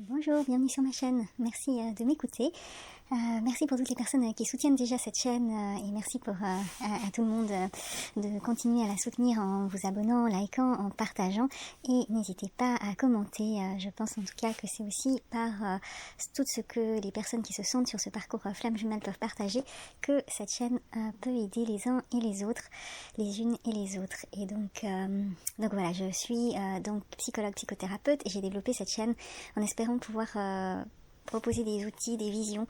Bonjour, bienvenue sur ma chaîne. Merci de m'écouter. Merci pour toutes les personnes qui soutiennent déjà cette chaîne et merci pour à tout le monde de continuer à la soutenir en vous abonnant, en likant, en partageant et n'hésitez pas à commenter. Je pense en tout cas que c'est aussi par tout ce que les personnes qui se sentent sur ce parcours flamme jumelle peuvent partager que cette chaîne peut aider les uns et les autres, les unes et les autres. Et donc voilà, je suis donc psychologue, psychothérapeute et j'ai développé cette chaîne en espérant pouvoir proposer des outils, des visions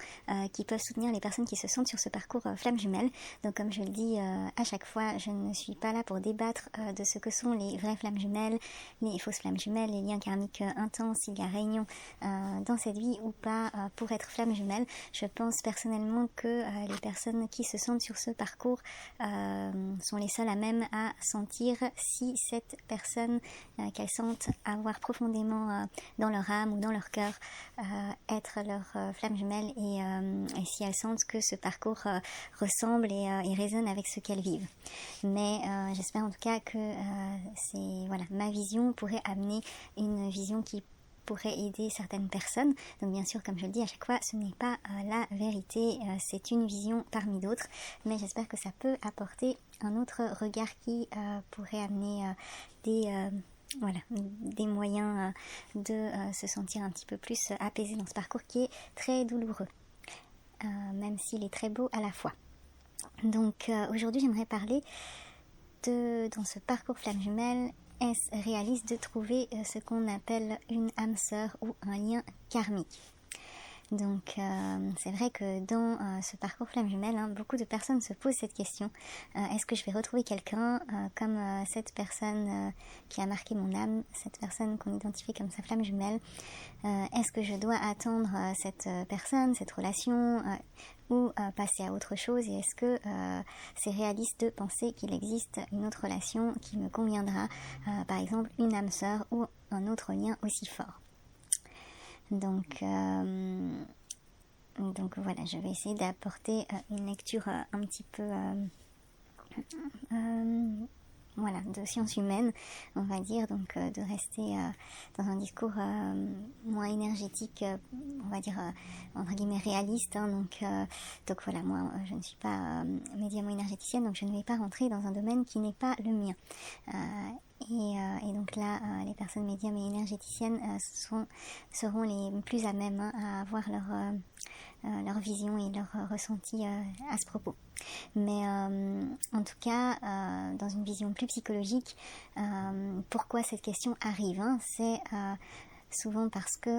qui peuvent soutenir les personnes qui se sentent sur ce parcours flamme jumelle. Donc comme je le dis à chaque fois, je ne suis pas là pour débattre de ce que sont les vraies flammes jumelles, les fausses flammes jumelles, les liens karmiques intenses, s'il y a réunion dans cette vie ou pas pour être flamme jumelle. Je pense personnellement que les personnes qui se sentent sur ce parcours sont les seules à même à sentir si cette personne qu'elles sentent avoir profondément dans leur âme ou dans leur cœur être leur flamme jumelle et si elles sentent que ce parcours ressemble et résonne avec ce qu'elles vivent. Mais j'espère en tout cas que ma vision pourrait amener une vision qui pourrait aider certaines personnes. Donc bien sûr, comme je le dis à chaque fois, ce n'est pas la vérité, c'est une vision parmi d'autres, mais j'espère que ça peut apporter un autre regard qui pourrait amener des moyens de se sentir un petit peu plus apaisé dans ce parcours qui est très douloureux, même s'il est très beau à la fois. Donc aujourd'hui j'aimerais parler dans ce parcours flamme jumelle, est-ce réaliste de trouver ce qu'on appelle une âme sœur ou un lien karmique? Donc c'est vrai que dans ce parcours flamme jumelle, beaucoup de personnes se posent cette question. Est-ce que je vais retrouver quelqu'un comme cette personne qui a marqué mon âme, cette personne qu'on identifie comme sa flamme jumelle? Est-ce que je dois attendre cette personne, cette relation ou passer à autre chose? Et est-ce que c'est réaliste de penser qu'il existe une autre relation qui me conviendra, par exemple une âme sœur ou un autre lien aussi fort? Donc voilà, je vais essayer d'apporter une lecture un petit peu de sciences humaines, on va dire, donc de rester dans un discours moins énergétique, on va dire entre guillemets réaliste. Donc voilà, moi je ne suis pas médium énergéticienne, donc je ne vais pas rentrer dans un domaine qui n'est pas le mien. Et donc là, les personnes médiums et énergéticiennes seront les plus à même à avoir leur vision et leur ressenti à ce propos. Mais en tout cas, dans une vision plus psychologique, pourquoi cette question arrive, c'est souvent parce que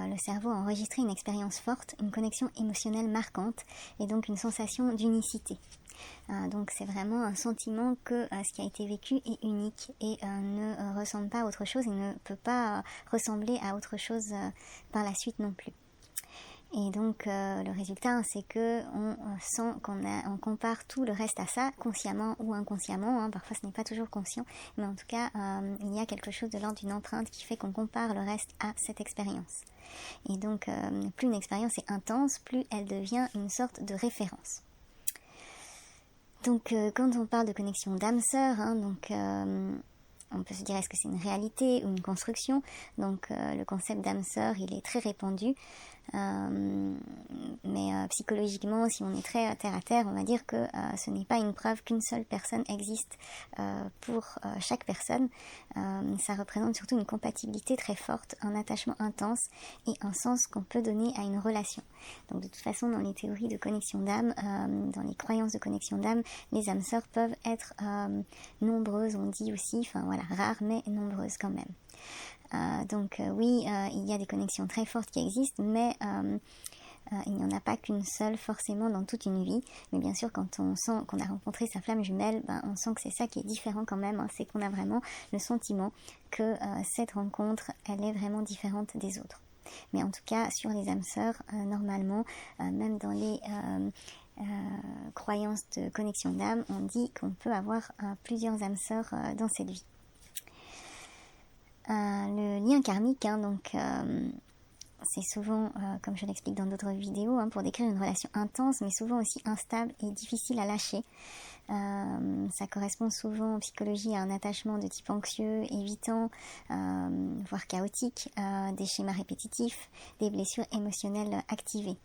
le cerveau a enregistré une expérience forte, une connexion émotionnelle marquante et donc une sensation d'unicité. Donc c'est vraiment un sentiment que ce qui a été vécu est unique et ne ressemble pas à autre chose et ne peut pas ressembler à autre chose par la suite non plus. Et donc le résultat, c'est que on sent on compare tout le reste à ça, consciemment ou inconsciemment, parfois ce n'est pas toujours conscient, mais en tout cas il y a quelque chose de l'ordre d'une empreinte qui fait qu'on compare le reste à cette expérience. Et donc plus une expérience est intense, plus elle devient une sorte de référence. Donc quand on parle de connexion d'âme-sœur, on peut se dire est-ce que c'est une réalité ou une construction? Donc le concept d'âme-sœur, il est très répandu. Mais psychologiquement, si on est très terre à terre, on va dire que ce n'est pas une preuve qu'une seule personne existe pour chaque personne. Ça représente surtout une compatibilité très forte, un attachement intense et un sens qu'on peut donner à une relation. Donc de toute façon, dans les théories de connexion d'âme, dans les croyances de connexion d'âme, les âmes sœurs peuvent être nombreuses, on dit aussi, rares mais nombreuses quand même. Oui, il y a des connexions très fortes qui existent, mais il n'y en a pas qu'une seule forcément dans toute une vie. Mais bien sûr, quand on sent qu'on a rencontré sa flamme jumelle, on sent que c'est ça qui est différent quand même. C'est qu'on a vraiment le sentiment que cette rencontre, elle est vraiment différente des autres. Mais en tout cas, sur les âmes sœurs, normalement, même dans les croyances de connexion d'âme, on dit qu'on peut avoir plusieurs âmes sœurs dans cette vie. Le lien karmique, c'est souvent, comme je l'explique dans d'autres vidéos, pour décrire une relation intense, mais souvent aussi instable et difficile à lâcher. Ça correspond souvent en psychologie à un attachement de type anxieux, évitant, voire chaotique, des schémas répétitifs, des blessures émotionnelles activées.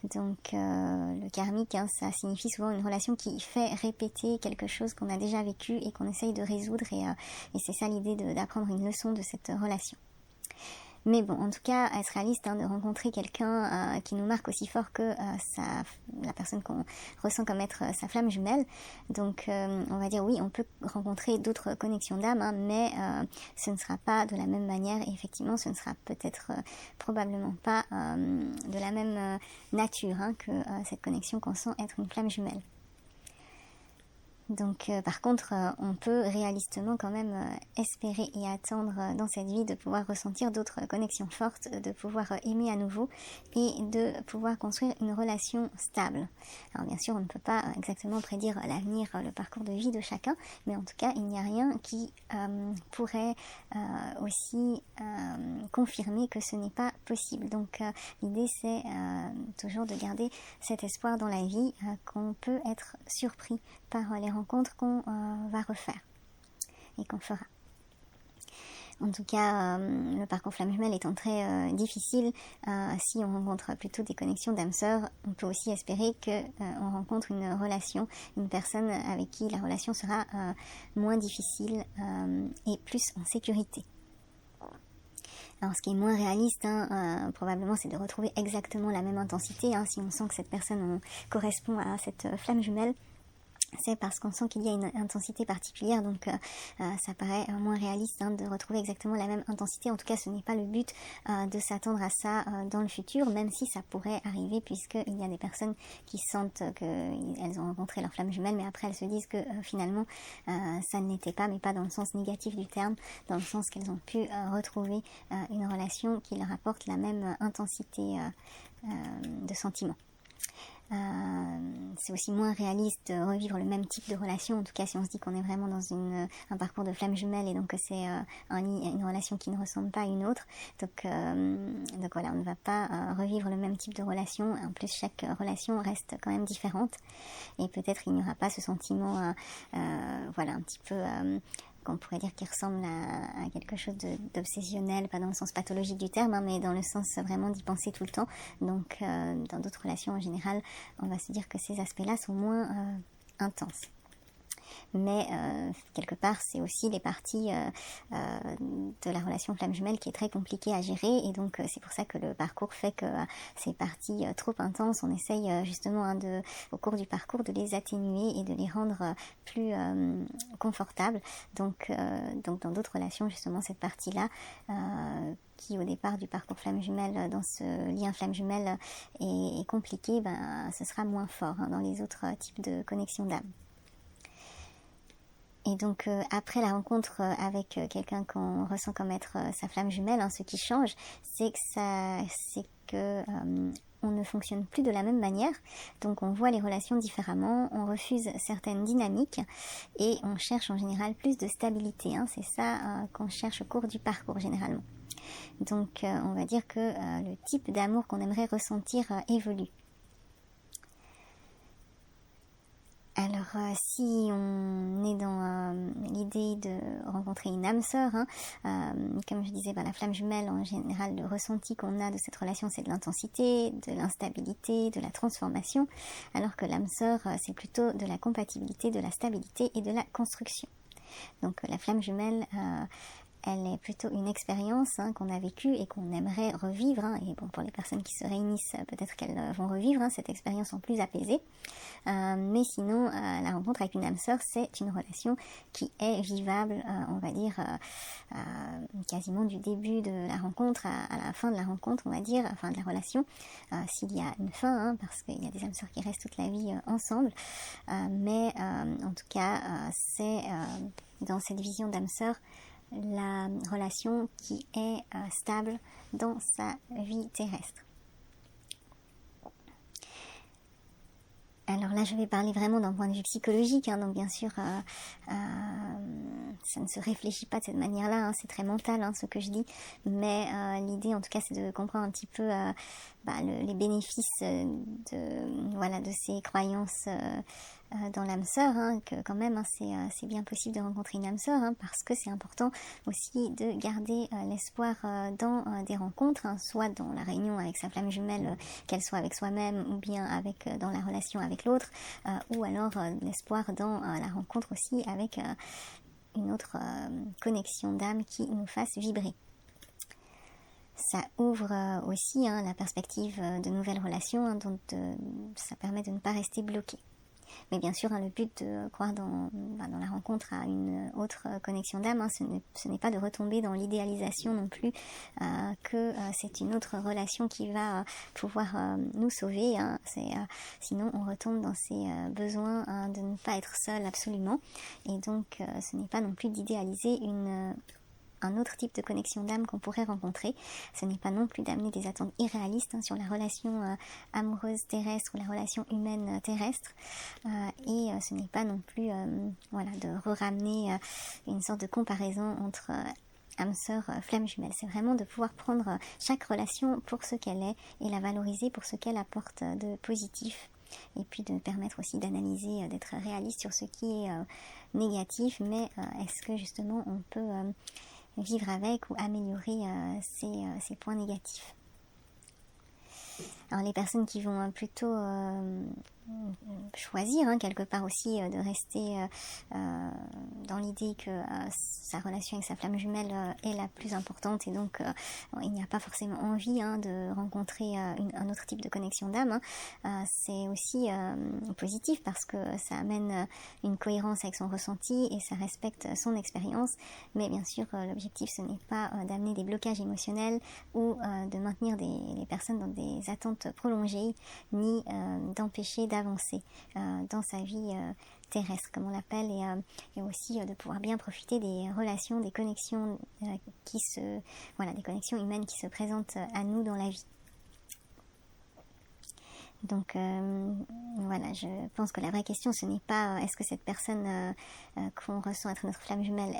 Donc le karmique, ça signifie souvent une relation qui fait répéter quelque chose qu'on a déjà vécu et qu'on essaye de résoudre, et c'est ça l'idée d'apprendre une leçon de cette relation. Mais bon, en tout cas, être réaliste, de rencontrer quelqu'un qui nous marque aussi fort que la personne qu'on ressent comme être sa flamme jumelle. Donc, on va dire oui, on peut rencontrer d'autres connexions d'âme, mais ce ne sera pas de la même manière. Et effectivement, ce ne sera peut-être probablement pas de la même nature que cette connexion qu'on sent être une flamme jumelle. Donc par contre, on peut réalistement quand même espérer et attendre dans cette vie de pouvoir ressentir d'autres connexions fortes, de pouvoir aimer à nouveau et de pouvoir construire une relation stable. Alors bien sûr, on ne peut pas exactement prédire l'avenir, le parcours de vie de chacun, mais en tout cas, il n'y a rien qui pourrait aussi confirmer que ce n'est pas possible. Donc l'idée, c'est toujours de garder cet espoir dans la vie qu'on peut être surpris par les rencontres qu'on va refaire et qu'on fera. En tout cas, le parcours flamme jumelle étant très difficile, si on rencontre plutôt des connexions d'âme sœur, on peut aussi espérer qu'on rencontre une relation, une personne avec qui la relation sera moins difficile et plus en sécurité. Alors ce qui est moins réaliste, probablement, c'est de retrouver exactement la même intensité. Si on sent que cette personne correspond à cette flamme jumelle, c'est parce qu'on sent qu'il y a une intensité particulière, donc ça paraît moins réaliste de retrouver exactement la même intensité. En tout cas, ce n'est pas le but de s'attendre à ça dans le futur, même si ça pourrait arriver, puisqu'il y a des personnes qui sentent qu'elles ont rencontré leur flamme jumelle, mais après elles se disent que finalement ça ne l'était pas, mais pas dans le sens négatif du terme, dans le sens qu'elles ont pu retrouver une relation qui leur apporte la même intensité de sentiments. C'est aussi moins réaliste de revivre le même type de relation, en tout cas si on se dit qu'on est vraiment dans un parcours de flamme jumelle et donc que c'est une relation qui ne ressemble pas à une autre. Donc voilà, on ne va pas revivre le même type de relation. En plus, chaque relation reste quand même différente et peut-être il n'y aura pas ce sentiment un petit peu qu'on pourrait dire qui ressemble à quelque chose d'obsessionnel, pas dans le sens pathologique du terme, mais dans le sens vraiment d'y penser tout le temps. Donc dans d'autres relations en général, on va se dire que ces aspects-là sont moins intenses. Mais quelque part, c'est aussi les parties de la relation flamme jumelle qui est très compliquée à gérer, et donc c'est pour ça que le parcours fait que ces parties trop intenses, on essaye justement au cours du parcours de les atténuer et de les rendre plus confortables. Donc dans d'autres relations, justement, cette partie-là qui au départ du parcours flamme jumelle, dans ce lien flamme jumelle est compliqué, ce sera moins fort dans les autres types de connexions d'âme. Et donc après la rencontre avec quelqu'un qu'on ressent comme être sa flamme jumelle, ce qui change, c'est que on ne fonctionne plus de la même manière. Donc on voit les relations différemment, on refuse certaines dynamiques et on cherche en général plus de stabilité. C'est ça qu'on cherche au cours du parcours généralement. Donc on va dire que le type d'amour qu'on aimerait ressentir évolue. Alors, si on est dans l'idée de rencontrer une âme sœur, comme je disais, la flamme jumelle, en général, le ressenti qu'on a de cette relation, c'est de l'intensité, de l'instabilité, de la transformation, alors que l'âme sœur, c'est plutôt de la compatibilité, de la stabilité et de la construction. Donc, la flamme jumelle, elle est plutôt une expérience qu'on a vécue et qu'on aimerait revivre. Et bon, pour les personnes qui se réunissent, peut-être qu'elles vont revivre cette expérience en plus apaisée. Mais sinon, la rencontre avec une âme sœur, c'est une relation qui est vivable, on va dire, quasiment du début de la rencontre à la fin de la rencontre, on va dire, enfin de la relation, s'il y a une fin, parce qu'il y a des âmes sœurs qui restent toute la vie ensemble. Mais en tout cas, c'est dans cette vision d'âme sœur, la relation qui est stable dans sa vie terrestre. Alors là, je vais parler vraiment d'un point de vue psychologique, donc bien sûr, ça ne se réfléchit pas de cette manière-là, hein, c'est très mental ce que je dis, mais l'idée en tout cas c'est de comprendre un petit peu les bénéfices de ces croyances dans l'âme sœur, que quand même c'est bien possible de rencontrer une âme sœur, parce que c'est important aussi de garder l'espoir dans des rencontres, soit dans la réunion avec sa flamme jumelle, qu'elle soit avec soi-même ou bien dans la relation avec l'autre, ou alors l'espoir dans la rencontre aussi avec une autre connexion d'âme qui nous fasse vibrer. Ça ouvre aussi la perspective de nouvelles relations, dont ça permet de ne pas rester bloqué. Mais bien sûr, le but de croire dans la rencontre à une autre connexion d'âme, ce n'est pas de retomber dans l'idéalisation non plus, que c'est une autre relation qui va pouvoir nous sauver. Sinon, on retombe dans ces besoins de ne pas être seul absolument. Et donc, ce n'est pas non plus d'idéaliser un autre type de connexion d'âme qu'on pourrait rencontrer. Ce n'est pas non plus d'amener des attentes irréalistes sur la relation amoureuse terrestre ou la relation humaine terrestre. Et ce n'est pas non plus de ramener une sorte de comparaison entre âme sœur, flamme jumelle. C'est vraiment de pouvoir prendre chaque relation pour ce qu'elle est et la valoriser pour ce qu'elle apporte de positif. Et puis de permettre aussi d'analyser, d'être réaliste sur ce qui est négatif, mais est-ce que justement on peut vivre avec ou améliorer ces points négatifs. Alors les personnes qui vont plutôt choisir quelque part aussi de rester dans l'idée que sa relation avec sa flamme jumelle est la plus importante et donc il n'y a pas forcément envie de rencontrer un autre type de connexion d'âme, c'est aussi positif parce que ça amène une cohérence avec son ressenti et ça respecte son expérience, mais bien sûr l'objectif ce n'est pas d'amener des blocages émotionnels ou de maintenir les personnes dans des attentes prolongées ni d'empêcher d'avancer dans sa vie terrestre, comme on l'appelle, et aussi de pouvoir bien profiter des relations, des connexions des connexions humaines qui se présentent à nous dans la vie. Donc je pense que la vraie question ce n'est pas est-ce que cette personne qu'on ressent être notre flamme jumelle,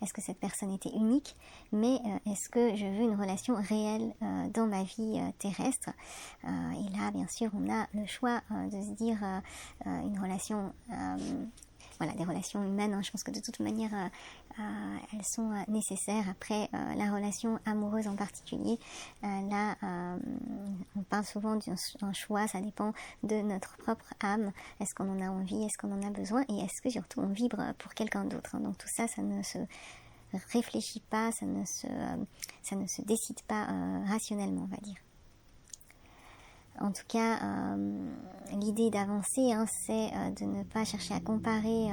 est-ce que cette personne était unique, mais est-ce que je veux une relation réelle dans ma vie terrestre, et là bien sûr on a le choix de se dire une relation des relations humaines, je pense que de toute manière elles sont nécessaires. Après la relation amoureuse en particulier, là on parle souvent d'un choix, ça dépend de notre propre âme, est-ce qu'on en a envie, est-ce qu'on en a besoin et est-ce que surtout on vibre pour quelqu'un d'autre, donc tout ça, ça ne se réfléchit pas, ça ne se décide pas rationnellement, on va dire. En tout cas, l'idée d'avancer, c'est de ne pas chercher à comparer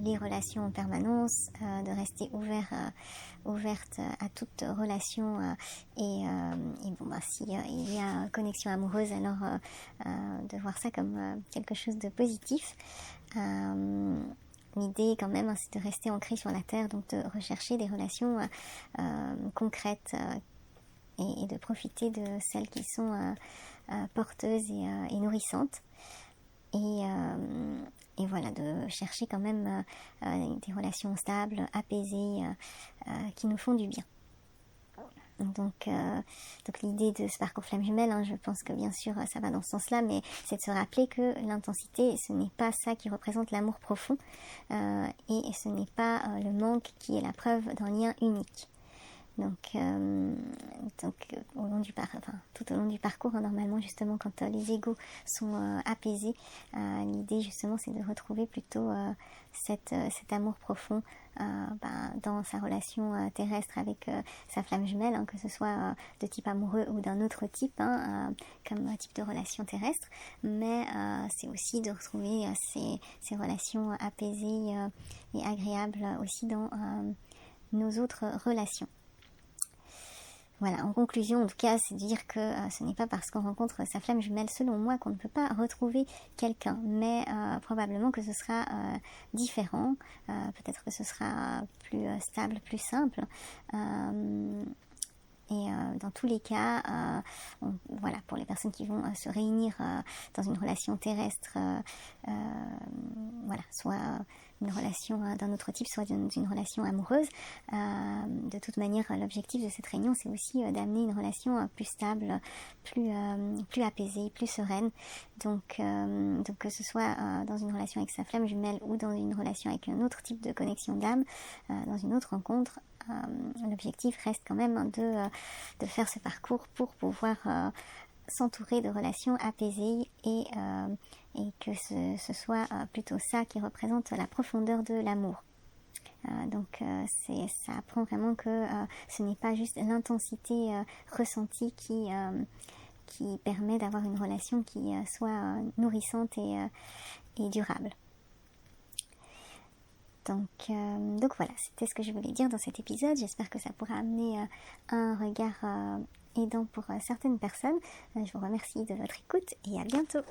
les relations en permanence, de rester ouverte à toute relation si il y a connexion amoureuse, alors de voir ça comme quelque chose de positif. L'idée quand même, c'est de rester ancré sur la terre, donc de rechercher des relations concrètes et de profiter de celles qui sont porteuses et nourrissantes. Et de chercher quand même des relations stables, apaisées, qui nous font du bien. Donc l'idée de ce parcours flamme jumelle, je pense que bien sûr ça va dans ce sens-là, mais c'est de se rappeler que l'intensité, ce n'est pas ça qui représente l'amour profond, et ce n'est pas le manque qui est la preuve d'un lien unique. Donc tout au long du parcours, normalement justement quand les égos sont apaisés, l'idée justement c'est de retrouver plutôt cet amour profond dans sa relation terrestre avec sa flamme jumelle, que ce soit de type amoureux ou d'un autre type, comme type de relation terrestre, mais c'est aussi de retrouver ces relations apaisées et agréables aussi dans nos autres relations. Voilà, en conclusion, en tout cas, c'est de dire que ce n'est pas parce qu'on rencontre sa flamme jumelle, selon moi, qu'on ne peut pas retrouver quelqu'un, mais probablement que ce sera différent, peut-être que ce sera plus stable, plus simple, Et dans tous les cas, voilà, pour les personnes qui vont se réunir dans une relation terrestre, voilà, soit une relation d'un autre type, soit d'une relation amoureuse, de toute manière, l'objectif de cette réunion, c'est aussi d'amener une relation plus stable, plus apaisée, plus sereine. Donc que ce soit dans une relation avec sa flamme jumelle ou dans une relation avec un autre type de connexion d'âme, dans une autre rencontre, l'objectif reste quand même de faire ce parcours pour pouvoir s'entourer de relations apaisées et que ce soit plutôt ça qui représente la profondeur de l'amour. Donc ça apprend vraiment que ce n'est pas juste l'intensité ressentie qui permet d'avoir une relation qui soit nourrissante et durable. Donc voilà, c'était ce que je voulais dire dans cet épisode. J'espère que ça pourra amener un regard aidant pour certaines personnes. Je vous remercie de votre écoute et à bientôt.